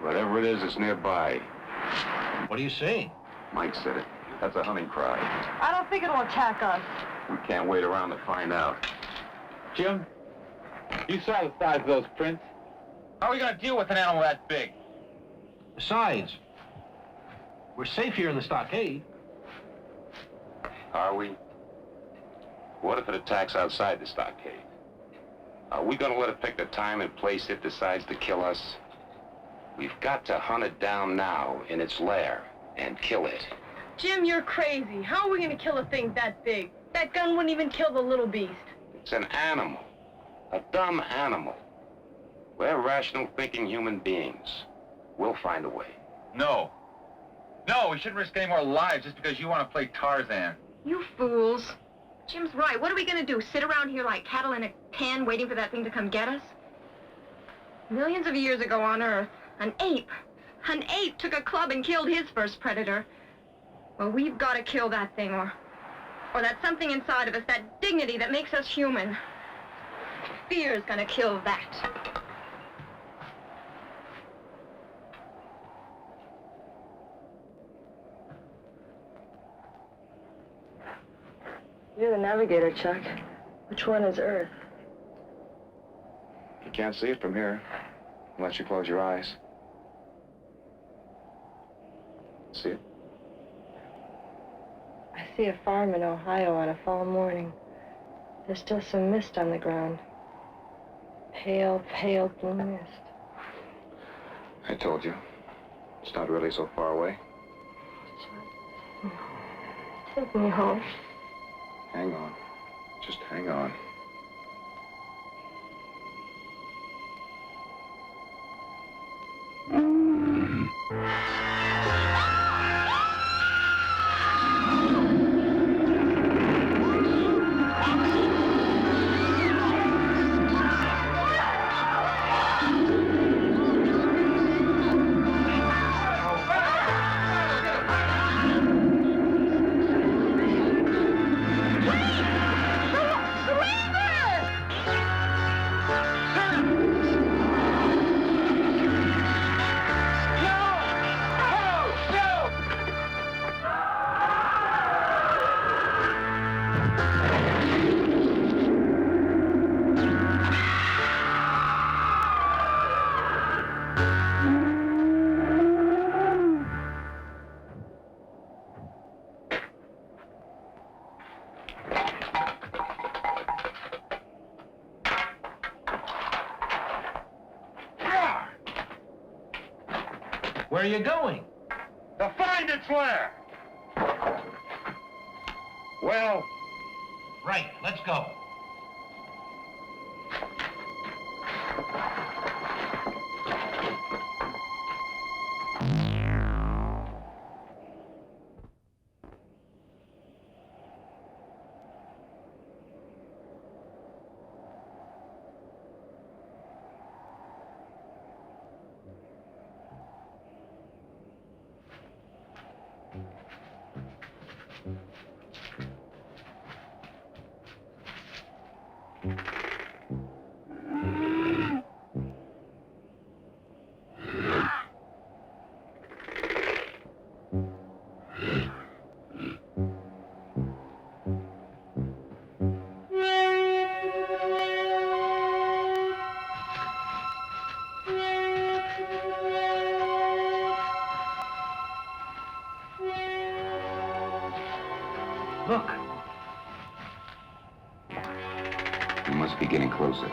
J: Whatever it is, it's nearby.
G: What are you saying?
J: Mike said it. That's a hunting cry.
E: I don't think it'll attack us.
J: We can't wait around to find out.
D: Jim, you saw the size of those prints. How are we going to deal with an animal that big?
G: Besides, we're safe here in the stockade.
J: Are we? What if it attacks outside the stockade? Are we going to let it pick the time and place it decides to kill us? We've got to hunt it down now in its lair and kill it.
C: Jim, you're crazy. How are we gonna kill a thing that big? That gun wouldn't even kill the little beast.
J: It's an animal. A dumb animal. We're rational thinking human beings. We'll find a way.
D: No. No, we shouldn't risk any more lives just because you want to play Tarzan.
H: You fools. Jim's right. What are we going to do? Sit around here like cattle in a pen waiting for that thing to come get us? Millions of years ago on Earth, an ape took a club and killed his first predator. Well, we've got to kill that thing, or that something inside of us, that dignity that makes us human. Fear's gonna kill that.
C: You're the navigator, Chuck. Which one is Earth?
L: You can't see it from here, unless you close your eyes. See it?
C: I see a farm in Ohio on a fall morning. There's still some mist on the ground. Pale, pale blue mist.
L: I told you. It's not really so far away.
C: Take me home.
L: Hang on. Just hang on.
C: Surrender!
G: Where are you going?
I: To find its lair! Well,
G: Right, let's go. Look.
J: We must be getting closer.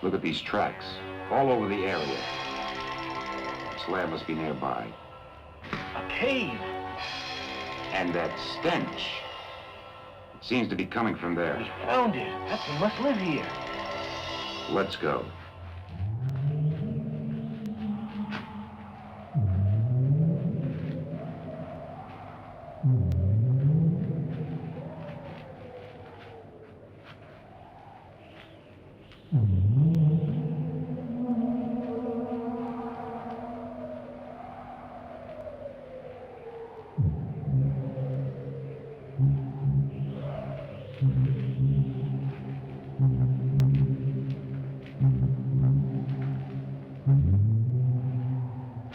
J: Look at these tracks, all over the area. This lair must be nearby.
G: A cave.
J: And that stench. It seems to be coming from there.
G: We found it. That thing must live here.
J: Let's go.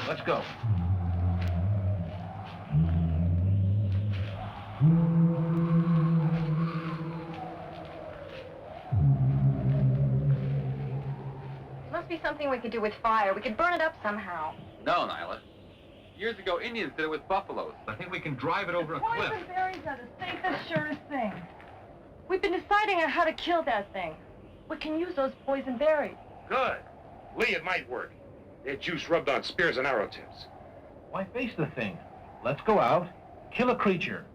G: Let's go.
H: Must be something we could do with fire. We could burn it up somehow.
F: No, Nyla. Years ago, Indians did it with buffaloes.
D: I think we can drive it over a cliff.
E: Poison berries are the safest, surest thing. We've been deciding on how to kill that thing. We can use those poison berries.
I: good. Lee, it might work. Their juice rubbed on spears and arrow tips.
G: Why face the thing? Let's go out, kill a creature,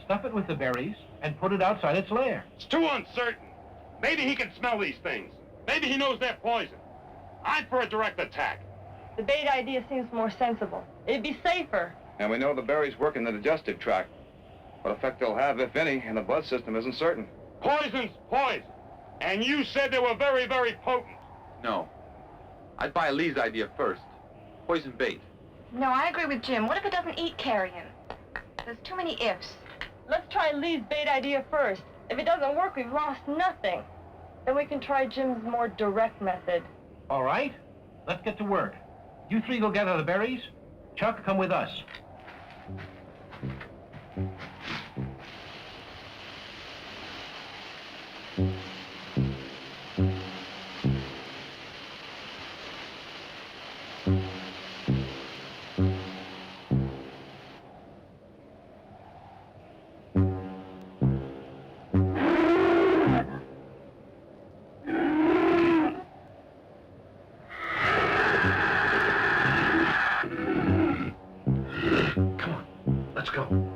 G: stuff it with the berries, and put it outside its lair.
I: It's too uncertain. Maybe he can smell these things. Maybe he knows they're poison. I'm for a direct attack.
E: The bait idea seems more sensible. It'd be safer.
M: And we know the berries work in the digestive tract. What effect they'll have, if any, in the blood system isn't certain.
I: Poison's poison. And you said they were very, very potent.
F: No. I'd buy Lee's idea first. Poison bait.
H: No, I agree with Jim. What if it doesn't eat carrion? There's too many ifs.
E: Let's try Lee's bait idea first. If it doesn't work, we've lost nothing. Then we can try Jim's more direct method.
G: All right, let's get to work. You three go gather the berries. Chuck, come with us. Let's go.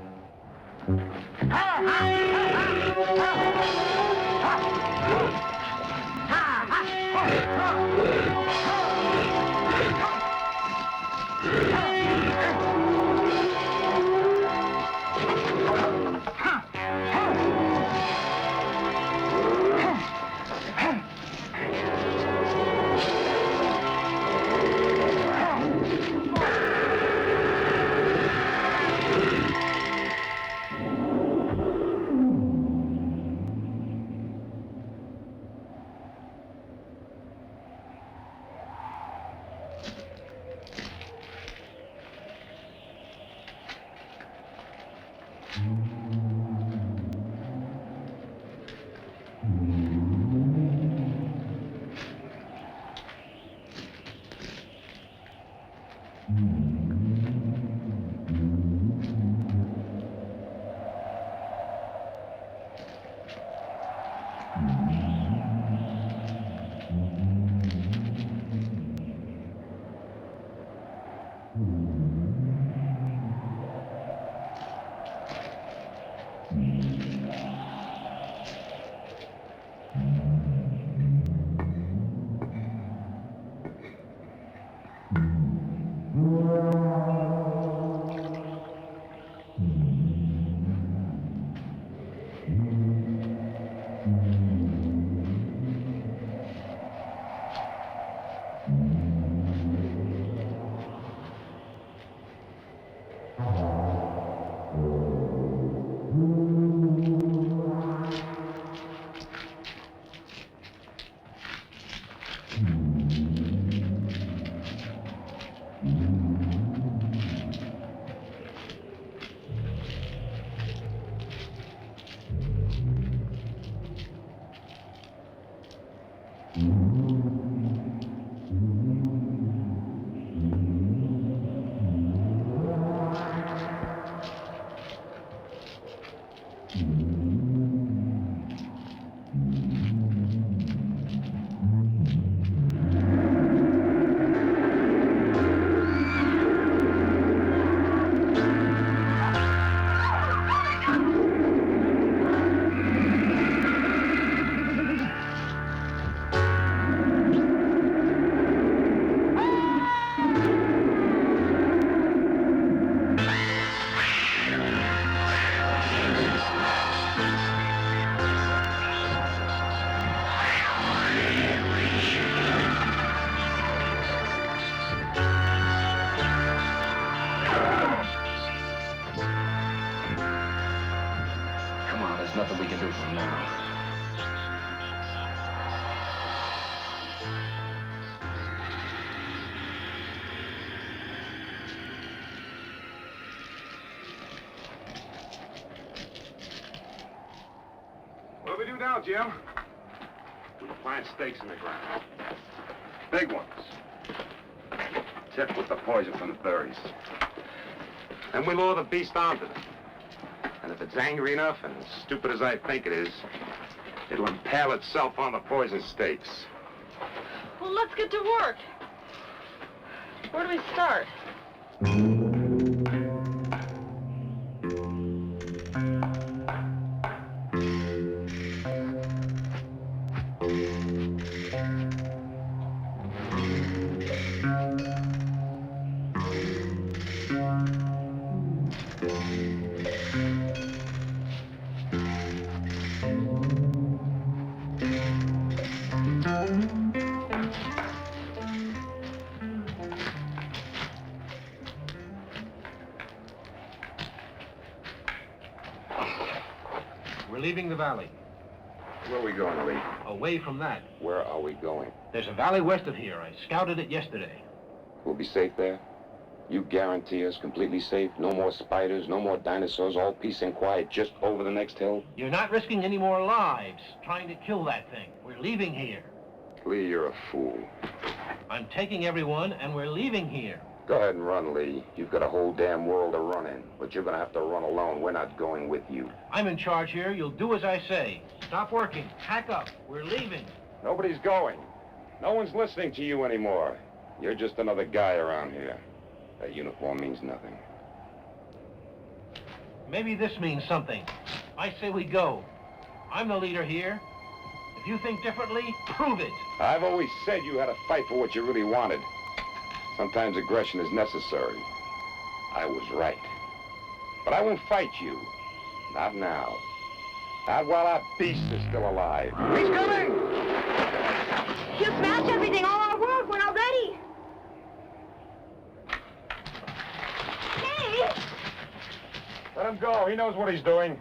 I: out, Jim. We plant stakes in the ground. Big ones. Tipped with the poison from the berries. Then we lure the beast onto them. And if it's angry enough and as stupid as I think it is, it'll impale itself on the poison stakes.
C: Well, let's get to work. Where do we start?
G: We're leaving the valley.
J: Where are we going, Lee?
G: Away from that.
J: Where are we going?
G: There's a valley west of here. I scouted it yesterday.
J: We'll be safe there? You guarantee us completely safe? No more spiders, no more dinosaurs, all peace and quiet just over the next hill?
G: You're not risking any more lives trying to kill that thing. We're leaving here.
J: Lee, you're a fool.
G: I'm taking everyone, and we're leaving here.
J: Go ahead and run, Lee. You've got a whole damn world to run in, but you're gonna have to run alone. We're not going with you.
G: I'm in charge here. You'll do as I say. Stop working. Pack up. We're leaving.
J: Nobody's going. No one's listening to you anymore. You're just another guy around here. That uniform means nothing.
G: Maybe this means something. I say we go. I'm the leader here. If you think differently, prove it.
J: I've always said you had to fight for what you really wanted. Sometimes aggression is necessary. I was right. But I won't fight you. Not now. Not while that beast is still alive. He's coming!
H: You smashed everything, all our work. We're not ready. Hey!
J: Let him go. He knows what he's doing.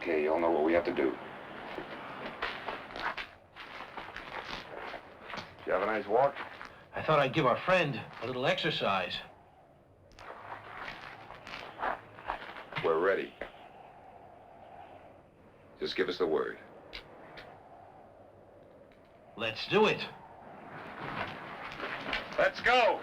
J: Okay, you all know what we have to do. You have a nice walk?
G: I thought I'd give our friend a little exercise.
J: We're ready. Just give us the word.
G: Let's do it.
J: Let's go!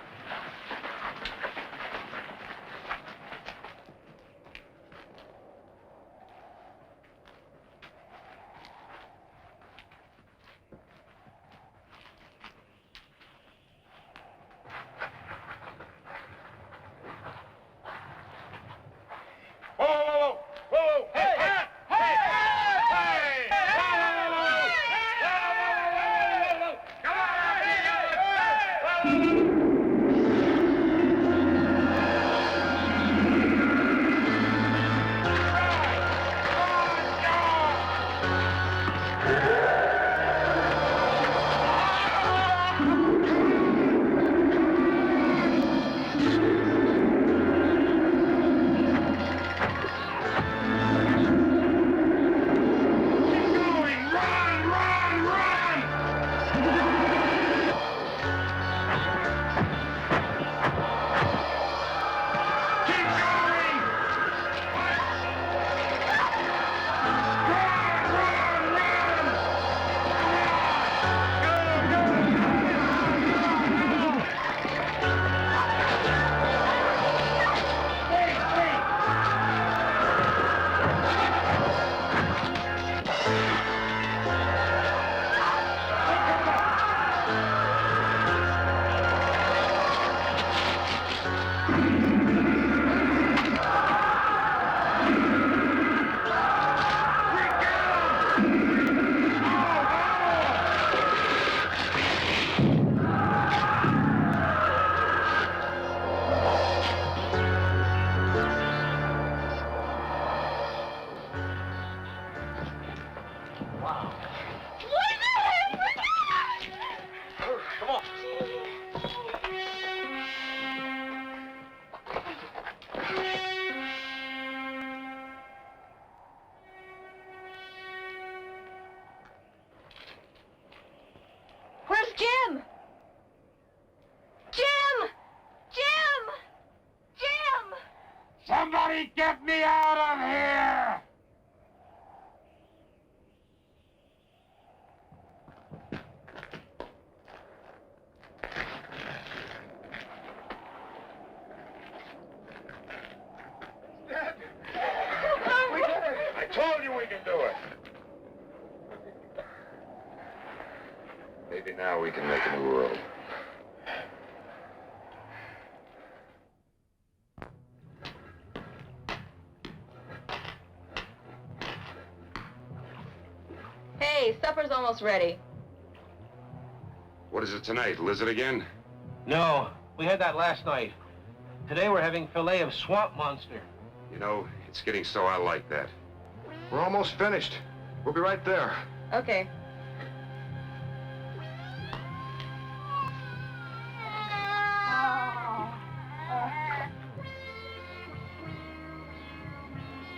I: Somebody get me out of here!
L: We did it! I told you we can do it!
J: Maybe now we can make a new world.
H: Hey, supper's almost ready.
I: What is it tonight? Lizard again?
G: No, we had that last night. Today we're having fillet of swamp monster.
I: You know, it's getting so I like that.
L: We're almost finished. We'll be right there.
H: Okay.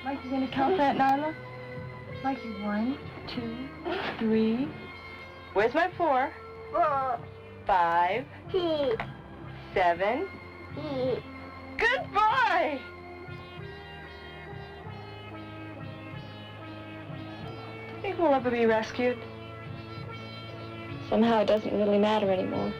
E: Mike, you gonna count that, Nyla? Mikey, 1, 2, 3.
C: Where's my 4? 5. 7. Good boy! Think we'll ever be rescued?
H: Somehow it doesn't really matter anymore.